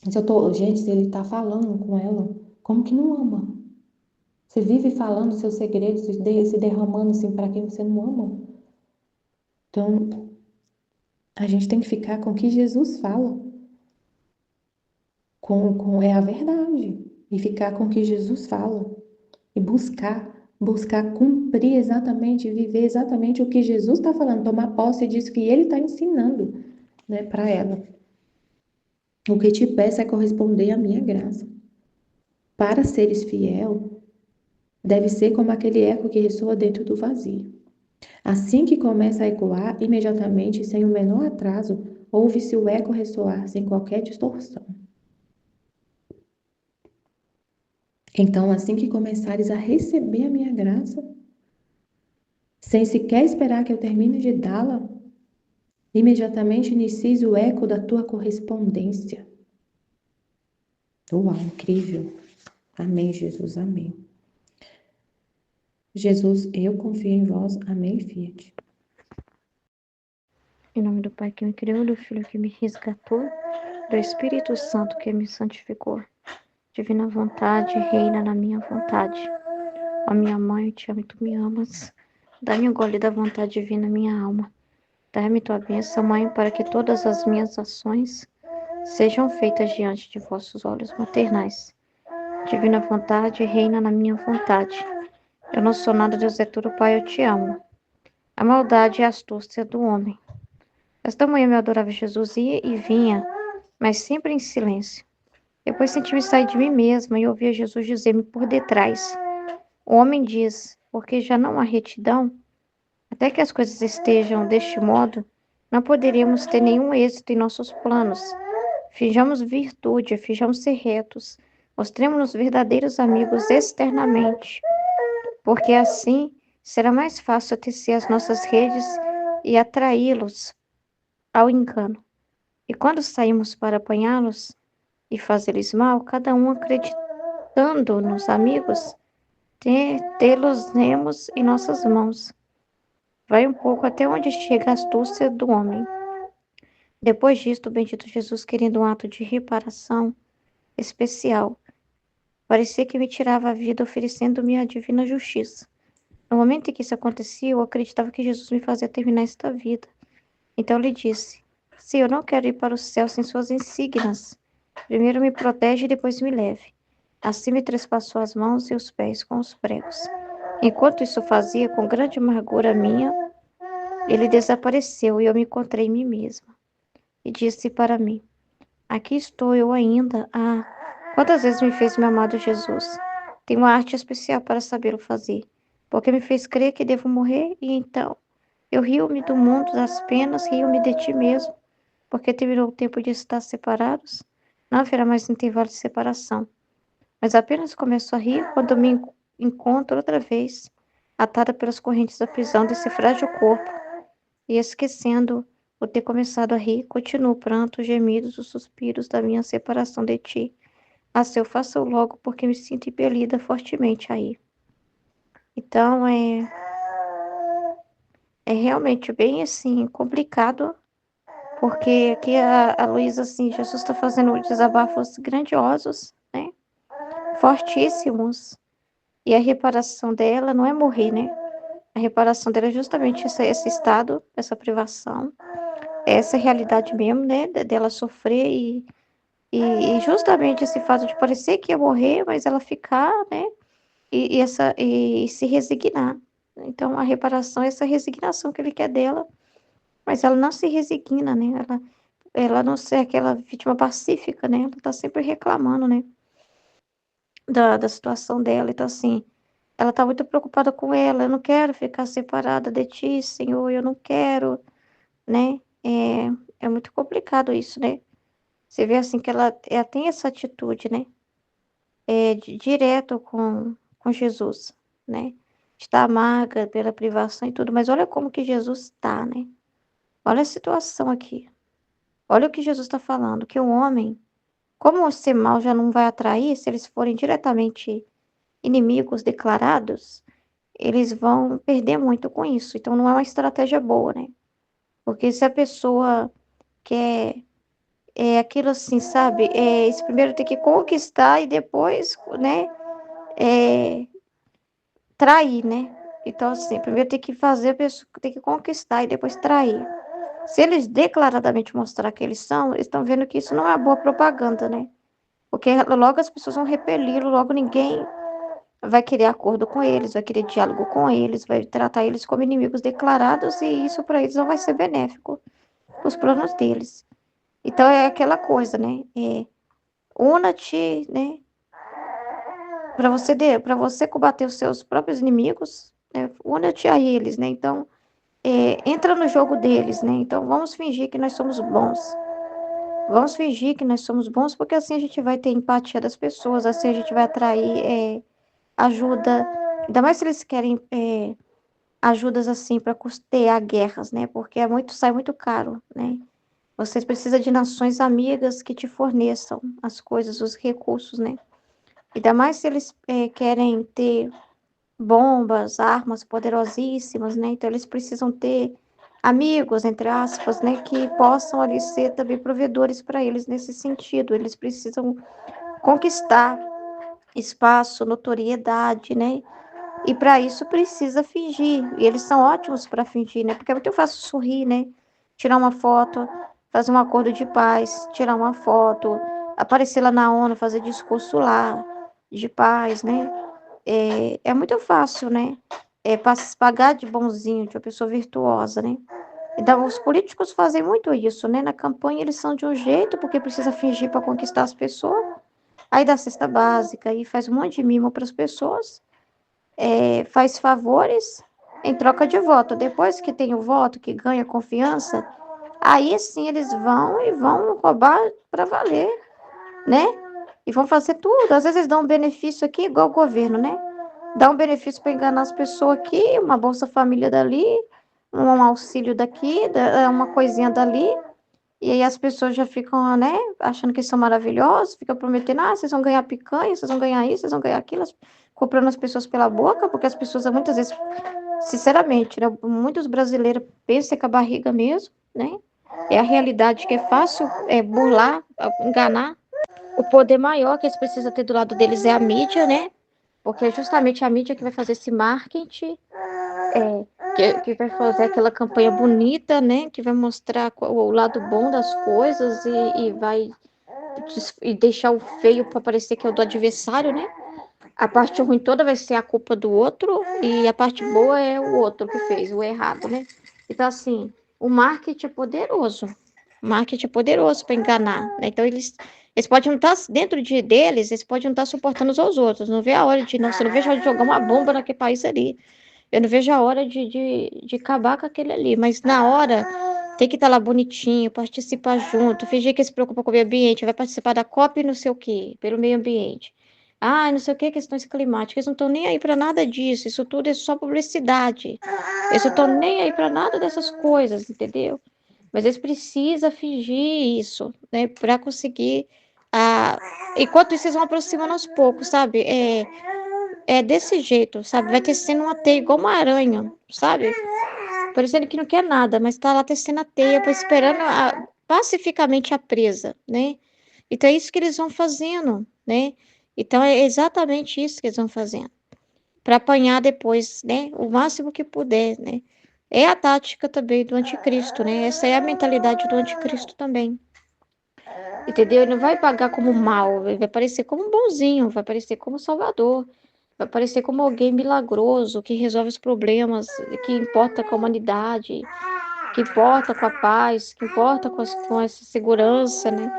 Se eu tô, gente, se ele tá falando com ela, como que não ama? Você vive falando seus segredos, se derramando assim para quem você não ama. Então, a gente tem que ficar com o que Jesus fala, é a verdade, e ficar com o que Jesus fala, e buscar cumprir exatamente, viver exatamente o que Jesus está falando, tomar posse disso que ele está ensinando, né, para ela. O que te peço é corresponder à minha graça. Para seres fiel, deve ser como aquele eco que ressoa dentro do vazio. Assim que começa a ecoar, imediatamente, sem o menor atraso, ouve-se o eco ressoar sem qualquer distorção. Então, assim que começares a receber a minha graça, sem sequer esperar que eu termine de dá-la, imediatamente inicies o eco da tua correspondência. Uau, incrível. Amém, Jesus, amém. Jesus, eu confio em vós. Amém, fiat. Em nome do Pai que me criou, do Filho que me resgatou, do Espírito Santo que me santificou. Divina vontade, reina na minha vontade. Ó minha mãe, eu te amo e tu me amas. Dá-me o gole da vontade divina, minha alma. Dá-me tua bênção, Mãe, para que todas as minhas ações sejam feitas diante de vossos olhos maternais. Divina vontade, reina na minha vontade. Eu não sou nada, Deus é tudo, Pai, eu te amo. A maldade e a astúcia do homem. Esta manhã meu adorável Jesus ia e vinha, mas sempre em silêncio. Depois senti-me sair de mim mesma e ouvia Jesus dizer-me por detrás: o homem diz, porque já não há retidão, até que as coisas estejam deste modo, não poderíamos ter nenhum êxito em nossos planos. Finjamos virtude, finjamos ser retos, mostremos-nos verdadeiros amigos externamente, porque assim será mais fácil tecer as nossas redes e atraí-los ao engano. E quando saímos para apanhá-los e fazer-lhes mal, cada um acreditando nos amigos, tê-los-emos em nossas mãos. Vai um pouco até onde chega a astúcia do homem. Depois disto, o bendito Jesus, querendo um ato de reparação especial, parecia que me tirava a vida oferecendo-me a divina justiça. No momento em que isso acontecia, eu acreditava que Jesus me fazia terminar esta vida. Então lhe disse: se eu não quero ir para o céu sem suas insígnias, primeiro me protege e depois me leve. Assim me trespassou as mãos e os pés com os pregos. Enquanto isso fazia, com grande amargura minha, ele desapareceu e eu me encontrei em mim mesma. E disse para mim: aqui estou eu ainda. Ah, quantas vezes me fez meu amado Jesus? Tenho uma arte especial para saber o fazer, porque me fez crer que devo morrer e então eu rio-me do mundo das penas, rio-me de ti mesmo, porque terminou o tempo de estar separados. Não haverá mais intervalo de separação. Mas apenas começo a rir quando me encontro outra vez, atada pelas correntes da prisão desse frágil corpo, e esquecendo o ter começado a rir, continuo o pranto, os gemidos, os suspiros da minha separação de ti. Assim eu faço logo, porque me sinto impelida fortemente a ir. Então, é realmente bem, assim, complicado, porque aqui a Luísa, assim, Jesus está fazendo desabafos grandiosos, né? Fortíssimos. E a reparação dela não é morrer, né? A reparação dela é justamente esse estado, essa privação, essa realidade mesmo, né? Dela sofrer e justamente esse fato de parecer que ia morrer, mas ela ficar, né? E se resignar. Então, a reparação é essa resignação que ele quer dela, mas ela não se resigna, né? Ela não ser aquela vítima pacífica, né? Ela tá sempre reclamando, né? Da situação dela. Então, assim, ela tá muito preocupada com ela. Eu não quero ficar separada de ti, Senhor. Eu não quero, né? É muito complicado isso, né? Você vê, assim, que ela tem essa atitude, né? Direto com Jesus, né? Está amarga pela privação e tudo. Mas olha como que Jesus está, né? Olha a situação aqui. Olha o que Jesus está falando. Que o homem, como ser mal já não vai atrair, se eles forem diretamente inimigos declarados, eles vão perder muito com isso. Então, não é uma estratégia boa, né? Porque se a pessoa quer aquilo assim, sabe? Esse primeiro tem que conquistar e depois, né? Trair, né? Então, assim, primeiro tem que fazer a pessoa, tem que conquistar e depois trair. Se eles declaradamente mostrar que eles são, eles estão vendo que isso não é boa propaganda, né? Porque logo as pessoas vão repeli-lo, logo ninguém vai querer acordo com eles, vai querer diálogo com eles, vai tratar eles como inimigos declarados e isso para eles não vai ser benéfico, os planos deles. Então é aquela coisa, né? Una-te, né? Para você combater os seus próprios inimigos, né? Una-te a eles, né? Então, entra no jogo deles, né? Então, vamos fingir que nós somos bons. Vamos fingir que nós somos bons, porque assim a gente vai ter empatia das pessoas, assim a gente vai atrair ajuda. Ainda mais se eles querem ajudas assim para custear guerras, né? Porque sai muito caro, né? Vocês precisam de nações amigas que te forneçam as coisas, os recursos, né? Ainda mais se eles querem ter bombas, armas poderosíssimas, né? Então eles precisam ter amigos, entre aspas, né? Que possam ali ser também provedores para eles nesse sentido. Eles precisam conquistar espaço, notoriedade, né? E para isso precisa fingir. E eles são ótimos para fingir, né? Porque é muito fácil sorrir, né? Tirar uma foto, fazer um acordo de paz, tirar uma foto, aparecer lá na ONU, fazer discurso lá de paz, né? É muito fácil, né? Pagar de bonzinho, de uma pessoa virtuosa, né? Então, os políticos fazem muito isso, né? Na campanha eles são de um jeito, porque precisa fingir para conquistar as pessoas. Aí dá cesta básica, aí faz um monte de mimo para as pessoas, faz favores em troca de voto. Depois que tem o voto, que ganha confiança, aí sim eles vão roubar para valer, né? E vão fazer tudo. Às vezes eles dão um benefício aqui, igual o governo, né? Dá um benefício para enganar as pessoas aqui, uma Bolsa Família dali, um auxílio daqui, uma coisinha dali. E aí as pessoas já ficam, né, achando que são maravilhosos, ficam prometendo, vocês vão ganhar picanha, vocês vão ganhar isso, vocês vão ganhar aquilo, comprando as pessoas pela boca, porque as pessoas muitas vezes, sinceramente, né, muitos brasileiros pensam com a barriga mesmo, né? É a realidade que é fácil burlar, enganar. O poder maior que eles precisam ter do lado deles é a mídia, né? Porque é justamente a mídia que vai fazer esse marketing, que vai fazer aquela campanha bonita, né? Que vai mostrar o lado bom das coisas e vai deixar o feio para parecer que é o do adversário, né? A parte ruim toda vai ser a culpa do outro e a parte boa é o outro que fez, o errado, né? Então, assim, o marketing é poderoso. O marketing é poderoso para enganar, né? Então, eles podem não estar dentro deles, eles podem não estar suportando uns aos outros. Não vê a hora de, nossa, eu não vejo a hora de jogar uma bomba naquele país ali. Eu não vejo a hora de acabar com aquele ali. Mas na hora, tem que estar lá bonitinho, participar junto, fingir que se preocupa com o meio ambiente, vai participar da COP e não sei o quê, pelo meio ambiente. Não sei o que, questões climáticas. Eles não estão nem aí para nada disso. Isso tudo é só publicidade. Eles não estão nem aí para nada dessas coisas, entendeu? Mas eles precisam fingir isso, né? Para conseguir. Enquanto isso, eles vão aproximando aos poucos, sabe? É desse jeito, sabe? Vai tecendo uma teia igual uma aranha, sabe? Parecendo que não quer nada, mas tá lá tecendo a teia, esperando pacificamente a presa, né? Então é isso que eles vão fazendo, né? Então é exatamente isso que eles vão fazendo. Para apanhar depois, né? O máximo que puder, né? É a tática também do anticristo, né? Essa é a mentalidade do anticristo também. Entendeu? Ele não vai pagar como mal, ele vai parecer como um bonzinho, vai parecer como salvador, vai parecer como alguém milagroso que resolve os problemas, que importa com a humanidade, que importa com a paz, que importa com essa segurança, né?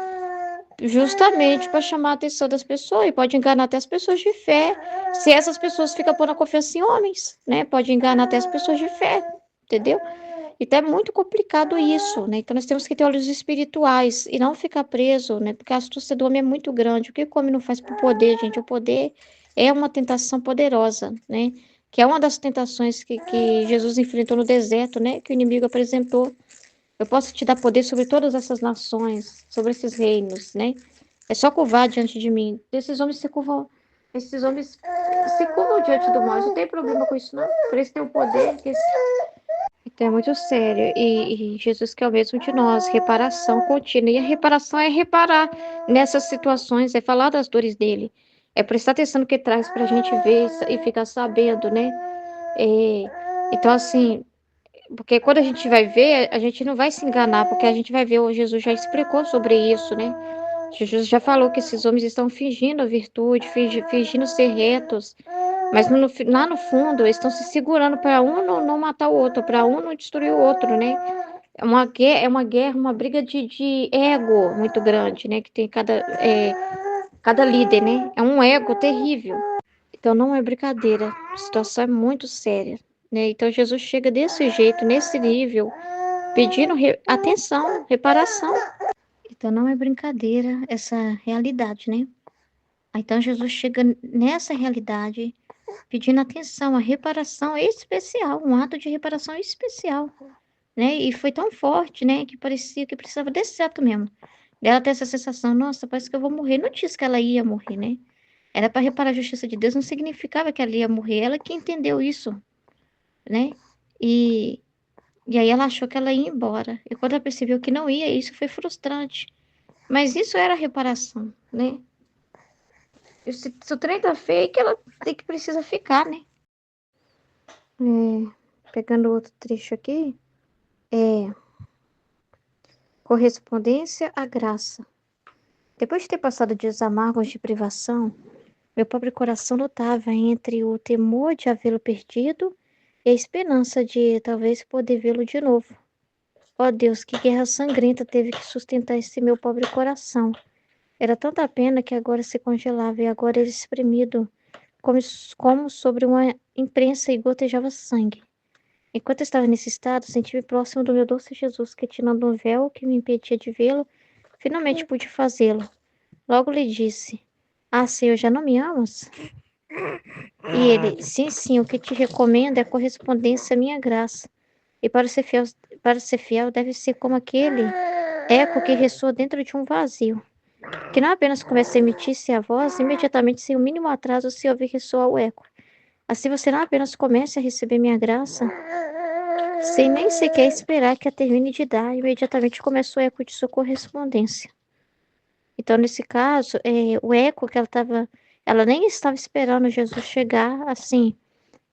Justamente para chamar a atenção das pessoas, e pode enganar até as pessoas de fé, se essas pessoas ficam pondo a confiança em homens, né? Pode enganar até as pessoas de fé, entendeu? Então é muito complicado isso, né? Então nós temos que ter olhos espirituais e não ficar preso, né? Porque a astúcia do homem é muito grande. O que o homem não faz por poder, gente? O poder é uma tentação poderosa, né? Que é uma das tentações que Jesus enfrentou no deserto, né? Que o inimigo apresentou. Eu posso te dar poder sobre todas essas nações, sobre esses reinos, né? É só curvar diante de mim. Esses homens se curvam diante do mal. Não tem problema com isso, não. Por isso tem o poder. Então é muito sério. E Jesus quer o mesmo de nós, reparação contínua. E a reparação é reparar nessas situações, é falar das dores dele. É prestar atenção no que traz para a gente ver e ficar sabendo, né? Então, assim, porque quando a gente vai ver, a gente não vai se enganar, porque a gente vai ver, o Jesus já explicou sobre isso, né? Jesus já falou que esses homens estão fingindo a virtude, fingindo ser retos, mas lá no fundo eles estão se segurando para um não matar o outro, para um não destruir o outro, né? É uma guerra, uma briga de ego muito grande, né? Que tem cada líder, né? É um ego terrível. Então não é brincadeira, a situação é muito séria, né? Então Jesus chega desse jeito, nesse nível, pedindo atenção, reparação. Então não é brincadeira essa realidade, né? Então Jesus chega nessa realidade, pedindo atenção, a reparação especial, um ato de reparação especial, né? E foi tão forte, né, que parecia que precisava desse ato mesmo. Ela tem essa sensação, nossa, parece que eu vou morrer. Não disse que ela ia morrer, né? Era para reparar a justiça de Deus, não significava que ela ia morrer. Ela que entendeu isso, né? E, e aí ela achou que ela ia embora. E quando ela percebeu que não ia, isso foi frustrante. Mas isso era reparação, né? Se o trem tá feio, que ela tem que precisa ficar, né? Pegando outro trecho aqui, correspondência à graça. Depois de ter passado dias amargos de privação, meu pobre coração lutava entre o temor de havê-lo perdido e a esperança de talvez poder vê-lo de novo. Ó Deus, que guerra sangrenta teve que sustentar esse meu pobre coração. Era tanta pena que agora se congelava e agora era espremido como sobre uma imprensa e gotejava sangue. Enquanto eu estava nesse estado, senti-me próximo do meu doce Jesus, que, tirando um véu que me impedia de vê-lo, finalmente pude fazê-lo. Logo lhe disse: Ah, Senhor, já não me amas? E ele: Sim, sim, o que te recomendo é correspondência à minha graça. E para ser fiel deve ser como aquele eco que ressoa dentro de um vazio, que não apenas começa a emitir-se a voz, imediatamente, sem o mínimo atraso, se ouvir ressoar o eco. Assim você não apenas comece a receber minha graça, sem nem sequer esperar que a termine de dar, imediatamente começa o eco de sua correspondência. Então, nesse caso, o eco que ela nem estava esperando Jesus chegar, assim,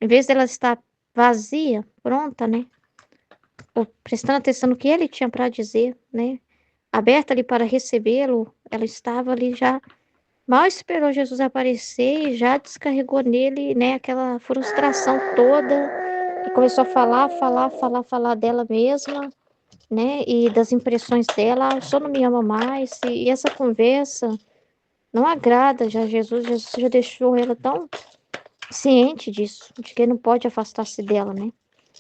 em vez dela estar vazia, pronta, né, ou prestando atenção no que ele tinha para dizer, né, aberta ali para recebê-lo, ela estava ali já, mal esperou Jesus aparecer e já descarregou nele, né, aquela frustração toda, e começou a falar dela mesma, né, e das impressões dela, o senhor não me ama mais, e essa conversa não agrada já Jesus já deixou ela tão ciente disso, de que não pode afastar-se dela, né,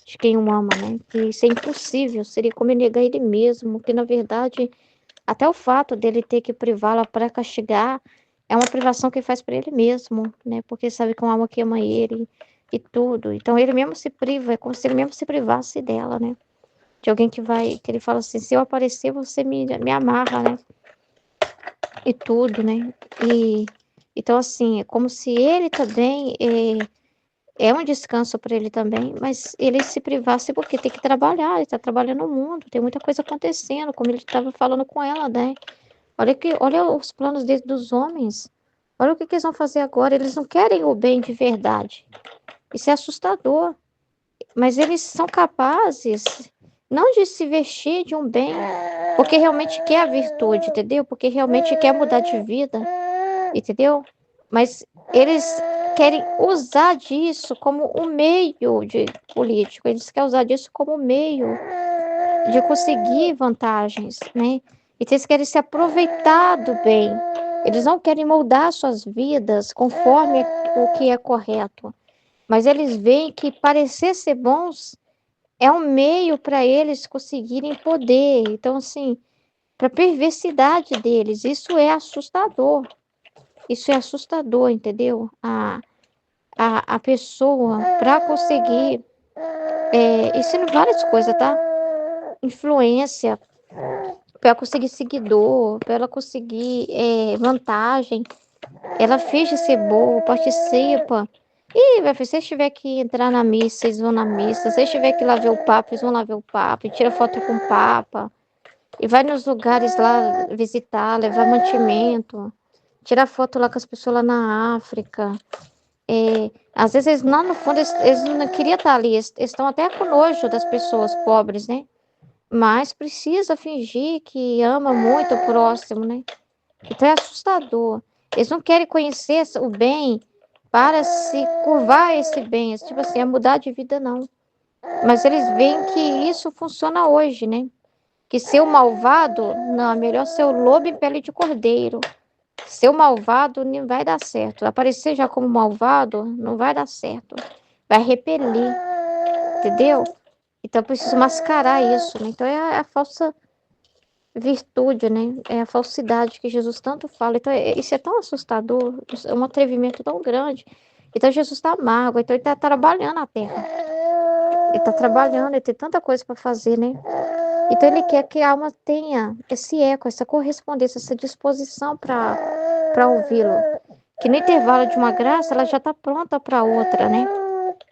de quem o ama, né, que isso é impossível, seria como negar ele mesmo, que na verdade até o fato dele ter que privá-la para castigar é uma privação que ele faz para ele mesmo, né? Porque sabe que é uma alma que ama ele e tudo. Então ele mesmo se priva, é como se ele mesmo se privasse dela, né? De alguém que ele fala assim, se eu aparecer, você me amarra, né? E tudo, né? E então assim, é como se ele também é um descanso para ele também, mas ele se privasse porque tem que trabalhar, ele está trabalhando no mundo, tem muita coisa acontecendo, como ele estava falando com ela, né? Olha os planos dos homens. Olha o que eles vão fazer agora. Eles não querem o bem de verdade. Isso é assustador. Mas eles são capazes não de se vestir de um bem, porque realmente quer a virtude, entendeu? Porque realmente quer mudar de vida, entendeu? Mas eles querem usar disso como um meio de político. Eles querem usar disso como um meio de conseguir vantagens, né? Então eles querem se aproveitar do bem. Eles não querem moldar suas vidas conforme o que é correto. Mas eles veem que parecer ser bons é um meio para eles conseguirem poder. Então, assim, para a perversidade deles, isso é assustador. Isso é assustador, entendeu? A pessoa, para conseguir. Isso em várias coisas, tá? Influência, para ela conseguir seguidor, para ela conseguir vantagem. Ela finge ser boa, participa. E, se vocês tiver que entrar na missa, eles vão na missa. Se vocês tiver que ir lá ver o Papa, eles vão lá ver o Papa. E tira foto com o Papa. E vai nos lugares lá visitar, levar mantimento. Tirar foto lá com as pessoas lá na África. Às vezes, eles, lá no fundo, eles não queriam estar ali. Eles estão até com nojo das pessoas pobres, né? Mas precisa fingir que ama muito o próximo, né? Então é assustador. Eles não querem conhecer o bem para se curvar a esse bem. Tipo assim, é mudar de vida, não. Mas eles veem que isso funciona hoje, né? Que ser o malvado, não, é melhor ser o lobo em pele de cordeiro. Ser o malvado não vai dar certo. Aparecer já como malvado não vai dar certo. Vai repelir, entendeu? Então eu preciso mascarar isso, né? Então é a falsa virtude, né? É a falsidade que Jesus tanto fala. Então isso é tão assustador, isso é um atrevimento tão grande. Então Jesus está amargo, então ele está trabalhando a terra. Ele está trabalhando, ele tem tanta coisa para fazer, né? Então ele quer que a alma tenha esse eco, essa correspondência, essa disposição para ouvi-lo. Que no intervalo de uma graça, ela já está pronta para outra, né?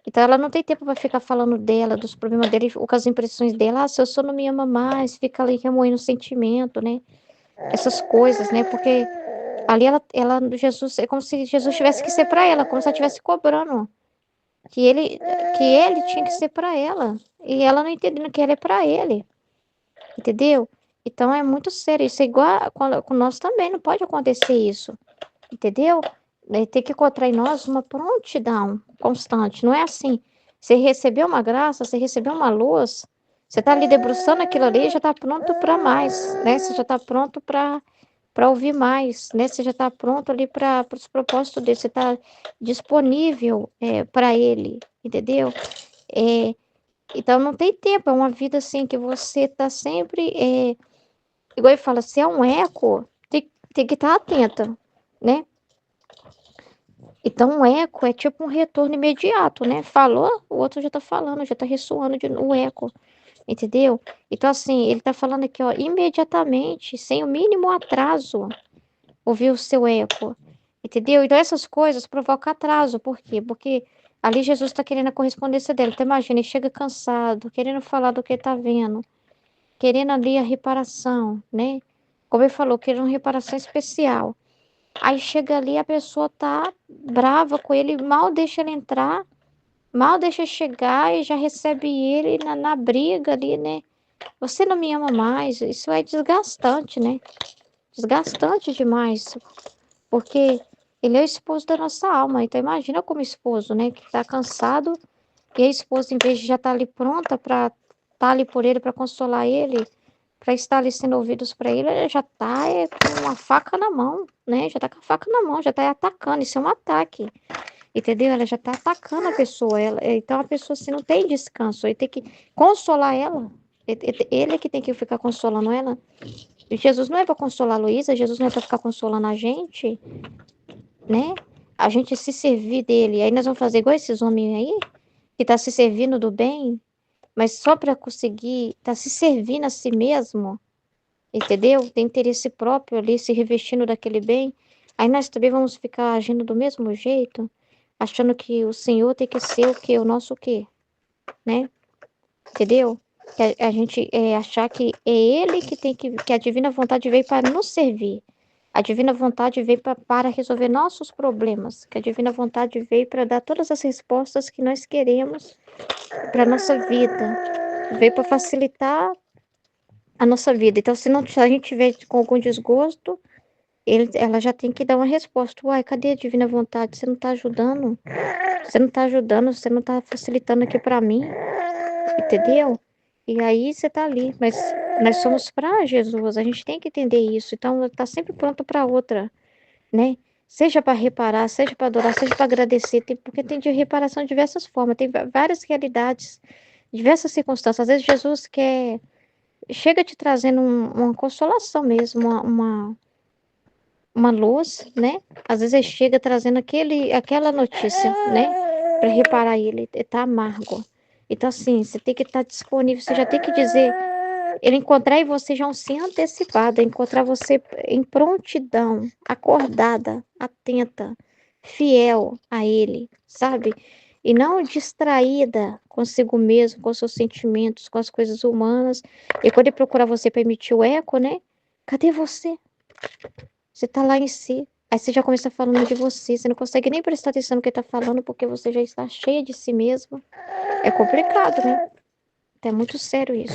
Então ela não tem tempo para ficar falando dela, dos problemas dele, ou com as impressões dela. Ah, se eu sou não me ama mais, fica ali remoendo o sentimento, né? Essas coisas, né? Porque ali Jesus, é como se Jesus tivesse que ser para ela, como se ela estivesse cobrando que ele tinha que ser para ela. E ela não entendendo que ele é para ele. Entendeu? Então é muito sério. Isso é igual com nós também, não pode acontecer isso. Entendeu? Tem que encontrar em nós uma prontidão constante. Não é assim. Você recebeu uma graça, você recebeu uma luz, você está ali debruçando aquilo ali e já está pronto para mais, né? Você já está pronto para ouvir mais, né? Você já está pronto ali para os propósitos dele, você está disponível para ele, entendeu? É, então não tem tempo, é uma vida assim que você está sempre, igual ele fala, se é um eco, tem que estar atenta, né? Então, um eco é tipo um retorno imediato, né? Falou, o outro já tá falando, já tá ressoando o eco, entendeu? Então, assim, ele tá falando aqui, ó, imediatamente, sem o mínimo atraso, ouvir o seu eco, entendeu? Então, essas coisas provocam atraso, por quê? Porque ali Jesus tá querendo a correspondência dele. Então, imagina, ele chega cansado, querendo falar do que tá vendo, querendo ali a reparação, né? Como ele falou, querendo uma reparação especial. Aí chega ali, a pessoa tá brava com ele, mal deixa ele entrar, mal deixa chegar e já recebe ele na briga ali, né? Você não me ama mais. Isso é desgastante, né? Desgastante demais, porque ele é o esposo da nossa alma. Então imagina como esposo, né? Que tá cansado e a esposa, em vez de já estar ali pronta para estar ali por ele, para consolar ele, para estar ali sendo ouvidos para ele, ela já tá com uma faca na mão, né? Já tá com a faca na mão, já tá atacando. Isso é um ataque, entendeu? Ela já tá atacando a pessoa. Então a pessoa assim não tem descanso. Ele tem que consolar ela. Ele é que tem que ficar consolando ela. E Jesus não é para consolar a Luísa, Jesus não é para ficar consolando a gente, né? A gente se servir dele. Aí nós vamos fazer igual esses homens aí, que tá se servindo do bem, mas só para conseguir, tá se servindo a si mesmo. Entendeu? Tem interesse próprio ali, se revestindo daquele bem. Aí nós também vamos ficar agindo do mesmo jeito, achando que o Senhor tem que ser o quê? O nosso o quê? Né? Entendeu? Que a gente achar que é Ele que tem que a divina vontade veio para nos servir. A divina vontade veio para resolver nossos problemas. Que a divina vontade veio para dar todas as respostas que nós queremos para nossa vida. Veio para facilitar a nossa vida. Então, se a gente tiver com algum desgosto, ela já tem que dar uma resposta. Uai, cadê a divina vontade? Você não está ajudando? Você não está ajudando, você não está facilitando aqui para mim, entendeu? E aí você está ali, mas nós somos para Jesus, a gente tem que entender isso. Então, está sempre pronto para outra, né? Seja para reparar, seja para adorar, seja para agradecer, porque tem de reparação de diversas formas, tem várias realidades, diversas circunstâncias. Às vezes Jesus chega te trazendo uma consolação mesmo, uma luz, né? Às vezes ele chega trazendo aquela notícia, né? Para reparar ele tá amargo. Então, assim, você tem que estar disponível, você já tem que dizer, ele encontrar em você já um sim antecipado, encontrar você em prontidão, acordada, atenta, fiel a ele, sabe? E não distraída consigo mesmo, com seus sentimentos, com as coisas humanas. E quando ele procurar você para emitir o eco, né? Cadê você? Você tá lá em si. Aí você já começa falando de você. Você não consegue nem prestar atenção no que ele tá falando, porque você já está cheia de si mesmo. É complicado, né? É muito sério isso.